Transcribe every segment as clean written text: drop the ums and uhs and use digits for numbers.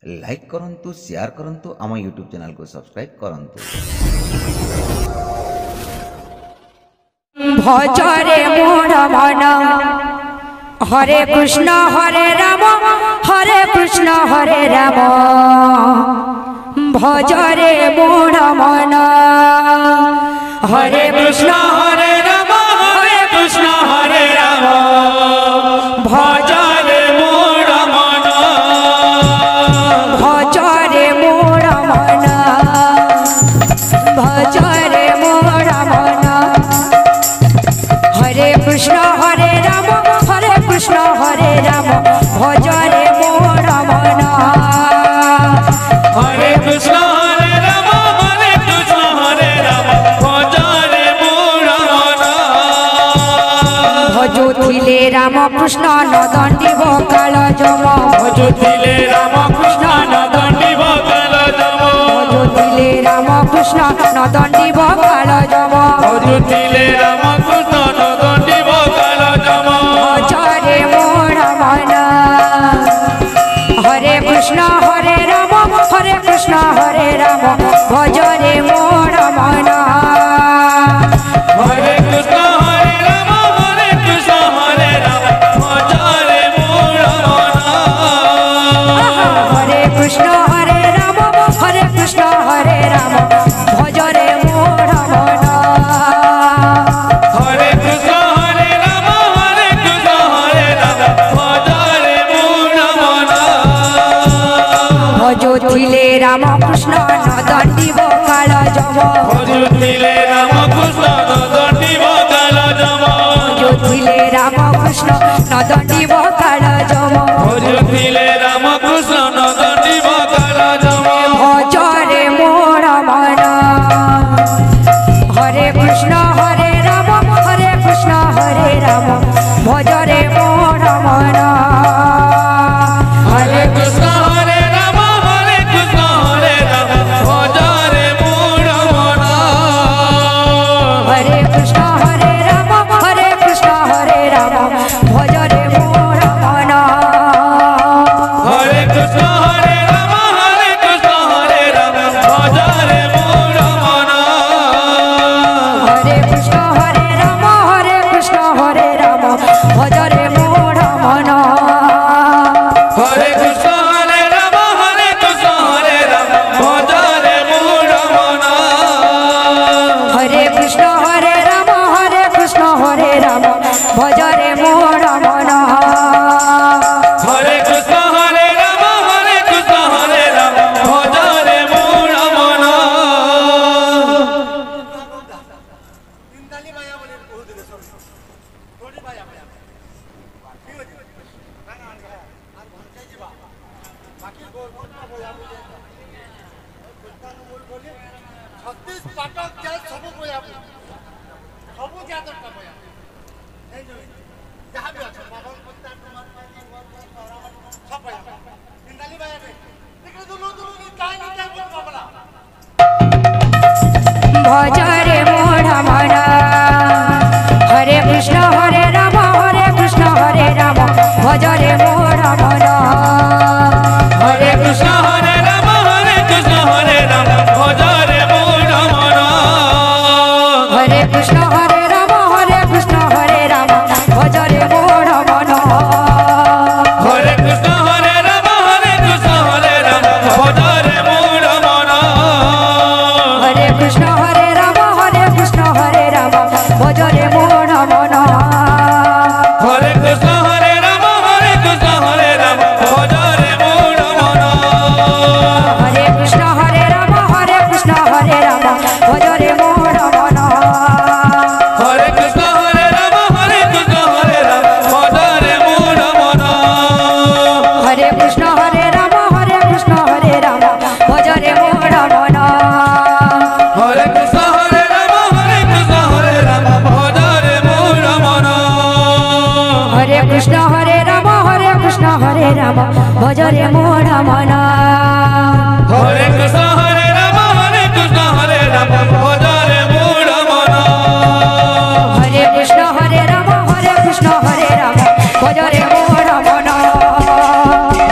Like करंतु share करंतु आम यूट्यूब चैनल को सब्सक्राइब करंतु। भजरे मोर मन हरे कृष्ण हरे राम भजरे मोर मन हरे कृष्ण हरे राम भजरे मोर मन भजरे मोर मन भजरे मोर मन हरे कृष्ण हरे राम भजरे मोर मन हरे कृष्ण हरे राम भजरे मोर मन भजुथिले राम कृष्ण नदंडी बकाल जम भजुथिले राम कृष्ण नदंडी बकाल जम भजुथिले राम कृष्ण नदंडी बकाल जम भजुथिले राम कृष्ण नदंडी बकाल जम भजरे मोर मन हरे कृष्ण हरे राम भजरे मोर मन हरे कृष्ण हरे राम भजरे मोर मन हरे कृष्ण हरे राम भजरे मोर मन हरे कृष्ण हरे राम भजरे मोर मन भजुथिले राम कृष्ण नदंडी बकाल जम भजुथिले राम कृष्ण नदंडी बकाल जम भजुथिले राम कृष्ण नदंडी बकाल जम भजुथिले राम कृष्ण नदंडी बकाल जम भजरे मोर मन हरे कृष्ण हरे राम भजरे मोर मन हरे कृष्ण हरे राम भजरे मोर मन हरे कृष्ण हरे राम भजरे मोर मन हरे कृष्ण हरे राम भजरे मोर मन हरे कृष्ण हरे राम भजरे मोर मन हरे कृष्ण हरे राम भजरे मोर मन हरे कृष्ण हरे राम भजरे मोर मन हरे कृष्ण हरे राम भजरे मोर मन भजरे मोर मन हरे कृष्ण हरे राम भजरे मोर मन हरे कृष्ण हरे राम भजरे मोर मन हरे कृष्ण हरे राम भजरे मोर मन हरे कृष्ण हरे राम भजरे मोर मन हरे कृष्ण हरे राम भजरे मोर मन हरे कृष्ण हरे राम भजरे मोर मन हरे कृष्ण हरे राम भजरे मोर मन हरे कृष्ण हरे राम भजरे मोर मन हरे कृष्ण हरे राम भजरे मोर मन हरे कृष्ण हरे राम भजरे मोर मन हरे कृष्ण हरे राम भजरे मोर मन हरे कृष्ण हरे राम भजरे मोर मन हरे कृष्ण हरे राम भजरे मोर मन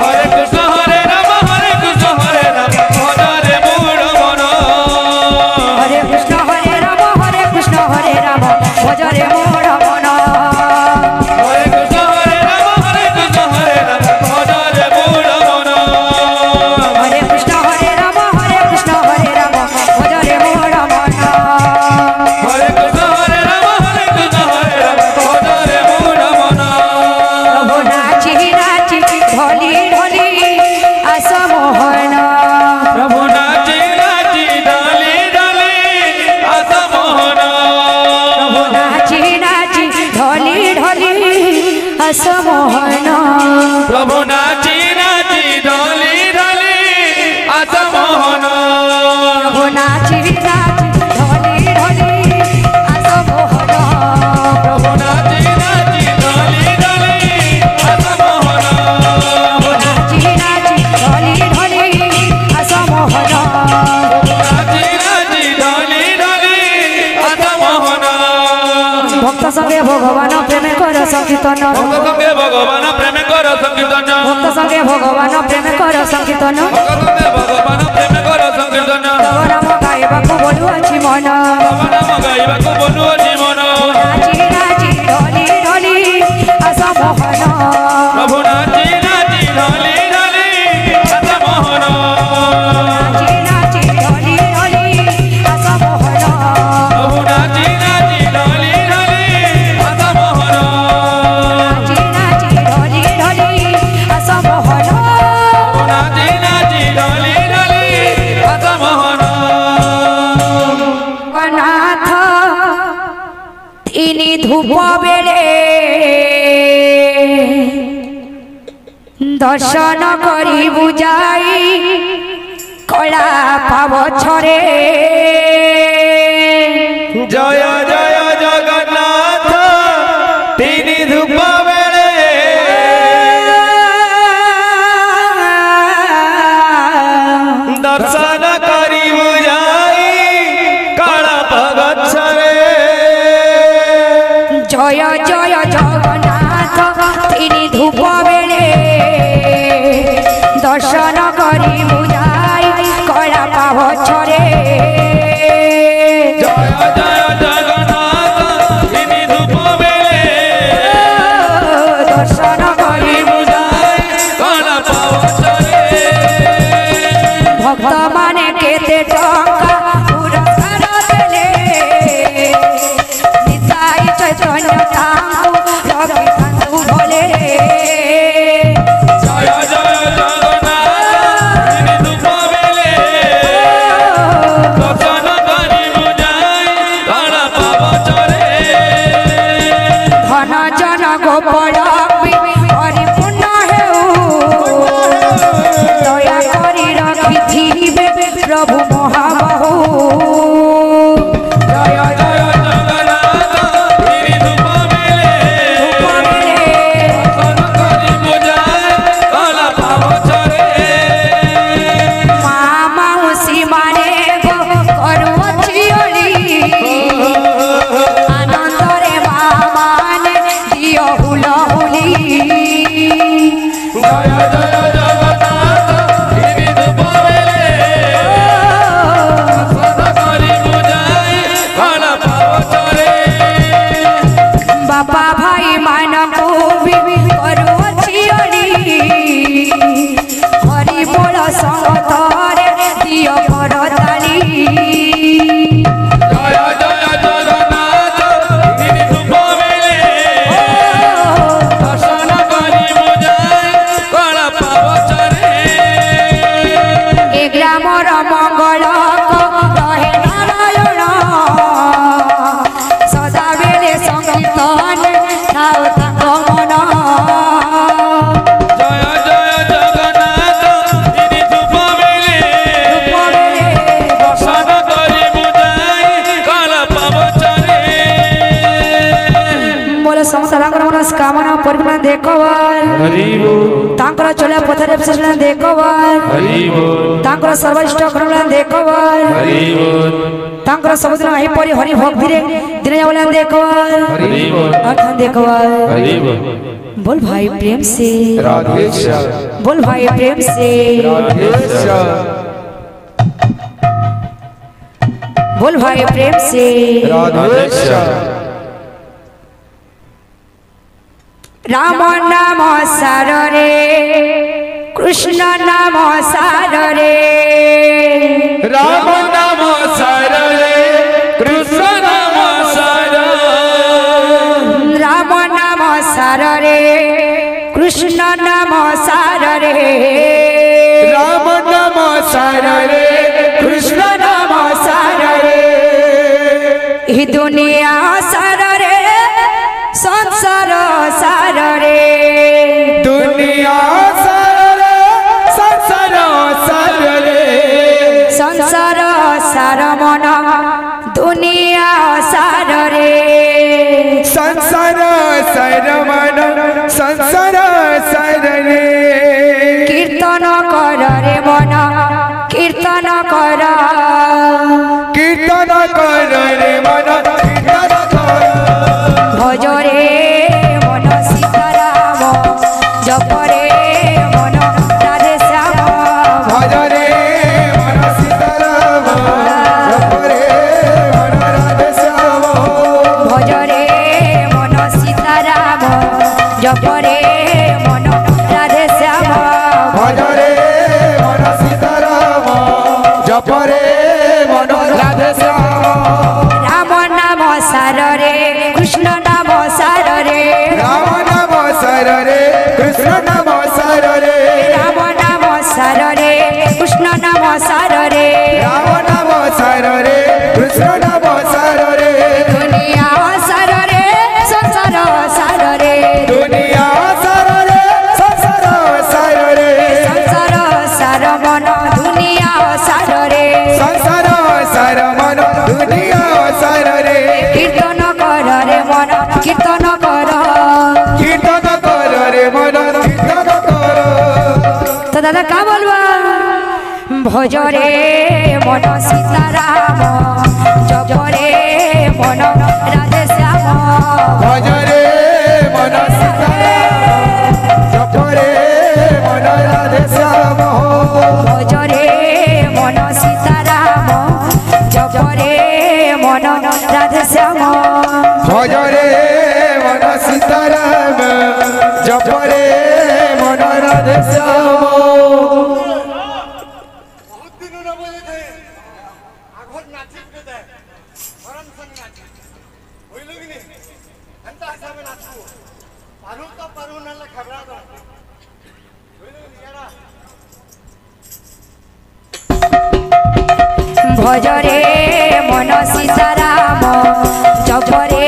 हरे कृष्ण हरे राम संगे भगवान प्रेम कर संकीर्तन भक्त संगे भगवान प्रेम कर संकीर्तन भक्त संगे भगवान प्रेम कर संकीर्तन भक्त संगे भगवान प्रेम कर संकीर्तन तव नाम गाइबाकू बोलू अछि मन तव नाम गाइबाकू बोलू अछि मन नाची नाची ढोली ढोली आस मोहन प्रभु नाची नाची ढोली ढोली आस मोहन नाची नाची ढोली ढोली आस मोहन प्रभु नाची नाची ढोली ढोली आस मोहन नाची नाची ढोली ढोली आस मोहन नाची नाची ढोली ढोली आस मोहन नाथ তিনি ধূপ বেড়ে দর্শন করি বুঝাই কলা পাব ছরে জয় জয় জগন্নাথ তিনি ধূপ বেড়ে দর্শন করি বুঝাই কালা পগছরে জয় জয় জগন্নাথ তিনি ধূপ বেড়ে দর্শন করি বুঝাই কলা পাব ছরে জয় জয় জগন্নাথ তিনি ধূপ বেড়ে দর্শন করি বুঝাই কালা পগছরে ভক্ত মানে কেতে টঙ্কা পুরস্কার দেলে নিতাই চৈতন্য তাঙ্কু রবি তাঙ্কু ভোলে জয় জয় জগন্নাথ তিনি ধূপ বেড়ে দর্শন করি বুঝাই কালা পগছরে ধন জন গোপল পরিপূর্ণ হেউ দয়া করি রখিথিবে প্রভু মহাবাহু জয় জয় জগন্নাথ তিনি ধূপ বেড়ে ধূপ বেড়ে দর্শন করি বুঝাই কালা পগছরে মা মাউসী মানে গো করুছি ওলি আনন্দরে মা মানে দিও হুলহুলি জয় জয় জগন্নাথ তিনি ধূপ বেড়ে দর্শন করি বুঝাই কালা পগছরে বাপা ভাই মানকু করুছি ওলি হরি বল সঙ্গতরে দিও করতালি জয় জয় জগন্নাথ তিনি ধূপ বেড়ে দর্শন করি বুঝাই কালা পগছরে এ গ্রামর মঙ্গল রহে নারায়ণ সদা বেলে সংকীর্তন থাও তাঙ্ক মন জয় জয় জগন্নাথ তিনি ধূপ বেড়ে দর্শন করি বুঝাই কালা পগছরে বলে সমস্ত মনস্কামনা পরিপূর্ণ দেখবার হরি બોલ ତାଙ୍କର ଚଳିବା ପଥରେ ବିଶେଷ ଦେଖବାର ହରି બોલ ତାଙ୍କର ସର୍ବିଷ୍ଟ କର୍ମ ଦେଖବାର ହରି બોલ ତାଙ୍କର ସବୁଦିନ ଏହିପରି ହରି ଭକ୍ତିରେ ଦିନ ଯାବନ ଦେଖବାର ହରି બોલ ଅର୍ଥ ଦେଖବାର हरि बोल बोल भाई प्रेम से राधे श्याम बोल भाई प्रेम से राधे श्याम बोल भाई प्रेम से राधे श्याम राम नाम सार रे कृष्ण नाम सार रे राम नाम सार रे कृष्ण नाम सार राम नाम सार रे कृष्ण नाम सार रे राम नाम सार रे कृष्ण नाम सार रे ही दुनिया सार रे संसार सार रे दुनिया सार रे संसार सार रे संसार सार मन दुनिया सार रे संसार सार मन संसार सार रे कीर्तन कर रे मन कीर्तन कर कीर्तन कर रे मन कीर्तन कर भज জপরে মন রাধে শ্যাম ভজরে মন সীতারাম জপরে মন রাধে শ্যাম রাম নাম সারে কৃষ্ণ নাম সারে রাম নাম সরে কৃষ্ণ নাম সরে রাম নাম সারে কৃষ্ণ নাম সারে রাম নাম সরে কৃষ্ণ নাম সরে দুনিয়া সারে সংসার সারে দুনিয়া সরে সংসার সরে সংসার সার মন দুনিয়া সারে সংসার সর মন দুনিয়া সরে কীর্তন কর রে মন কীর্তন কর কীর্তন কর রে মন কীর্তন কর তো দাদা কা বলবা ভজরে মন সীতারাম জপরে মন রাধে শ্যাম ভজরে মন সীতারাম জপরে মন রাধে শ্যাম ভজরে মন সীতারাম জপরে মন রাধে শ্যাম ভজরে মন সীতারাম জপরে মন রাধে শ্যাম ভজরে মন সীতারাম জপরে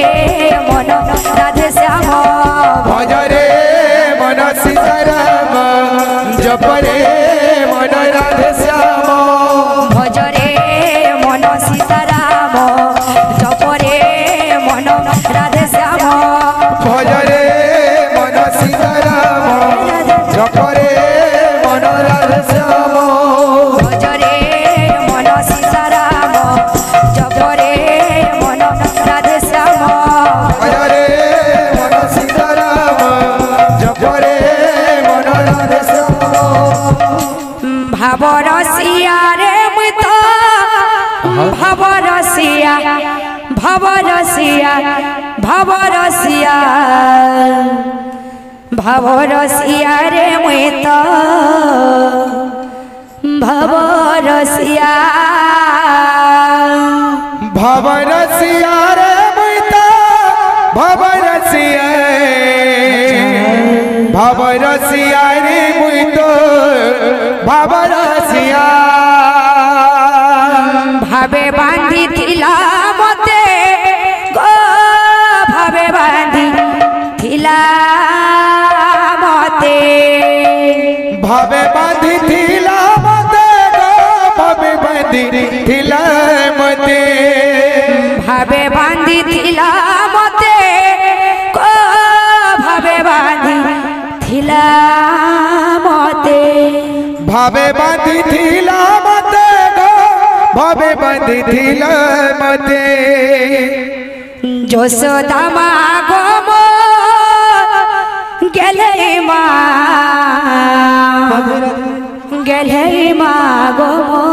মন রাধে শ্যাম ভজরে মন সীতারাম জপরে মন রাধে শ্যাম ভজরে মন সীতারাম জপরে মন রাধে শ্যাম ভজরে মন সীতারাম জপরে মন রাধে শ্যাম ভজরে মন সীতারাম জপরে মন রাধে শ্যাম ভজরে মন সীতারাম জপরে মন রাধে শ্যাম ভাবরসিয়া রে মুই তো ভাবরসিয়া ভাবরসিয়া ভাবরসিয়া ভাবরসিয়া রে মুই তো ভাবরসিয়া ভবরসিয়া রে মুইতা ভবরসিয়া ভবরসিয়া রে মুইতো ভবরসিয়া ভাবে বাঁধিলা মতে গো ভাবে বাঁধিলা মতে ভাবে বাঁধিলা মতে গো ভাবে বাঁধিলা মতে ভাবে বাঁধিলা মতে গো ভাবে বাঁধিলা মতে ভাবে বাঁধিলা মতে গো ভাবে বাঁধিলা মতে যশোদা মা গো মো গেলে মা গেলে মা গো মো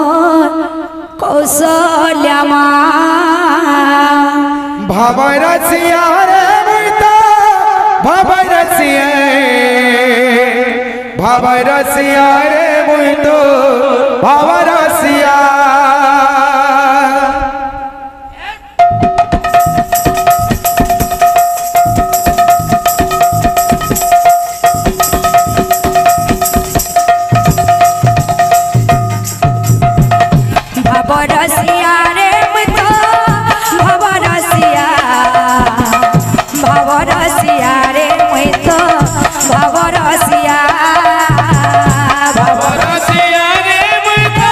কৌশল্যা মা ভবরসিয়া রে মুইতা ভবরসিয়া ভবরসিয়া রে মুইতো ভবরসিয়া ভাবরসিয়া রে মুই তো ভাবরসিয়া ভাবরসিয়া রে মুই তো ভাবরসিয়া ভরসিয়া রে মুই তো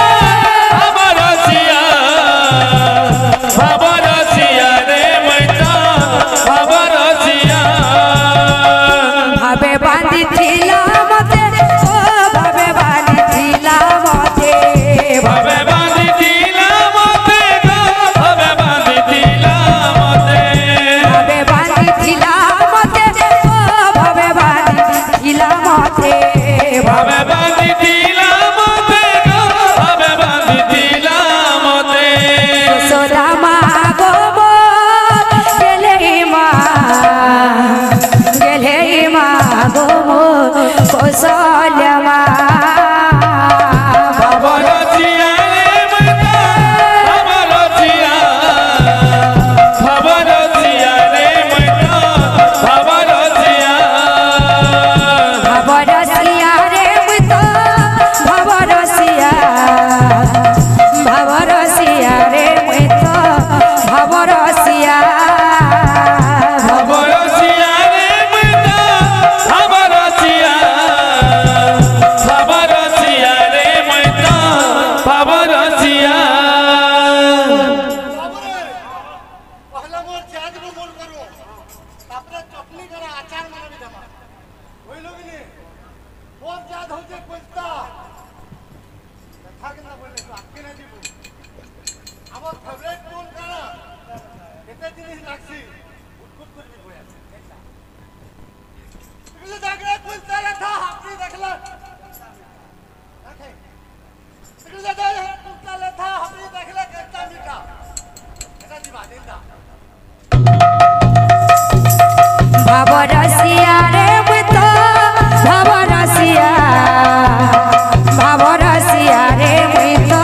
রসিয়া রে মুই তো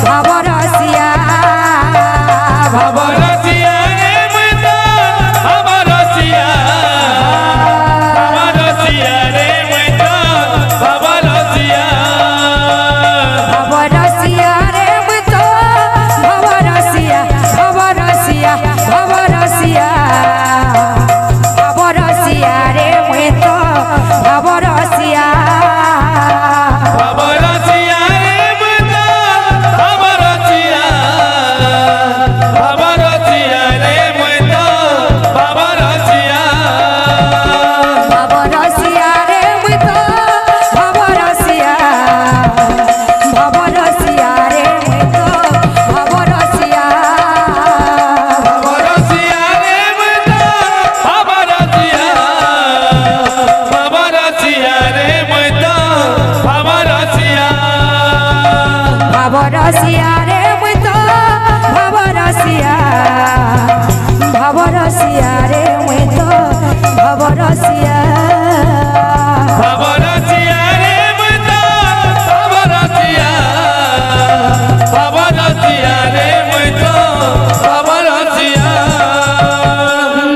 ভব রসিয়া ভব রসিয়া রে মুই তো ভব রসিয়া ভব রসিয়া রে মুই তো ভব রসিয়া ভব রসিয়া রে মুই তো ভব রসিয়া ভব রসিয়া ভব রসিয়া ভব রসিয়া রে মুই তো ভব রসিয়া ভব রসিয়া রে মুই তো ভব রসিয়া ভব রসিয়া রে মুই তো ভব রসিয়া ভব রসিয়া রে মুই তো ভব রসিয়া ভব রসিয়া রে মুই তো ভব রসিয়া ভব রসিয়া রে মুই তো ভব রসিয়া ভব রসিয়া রে মুই তো ভব রসিয়া ভব রসিয়া রে মুই তো ভব রসিয়া ভব রসিয়া রে মুই তো ভব রসিয়া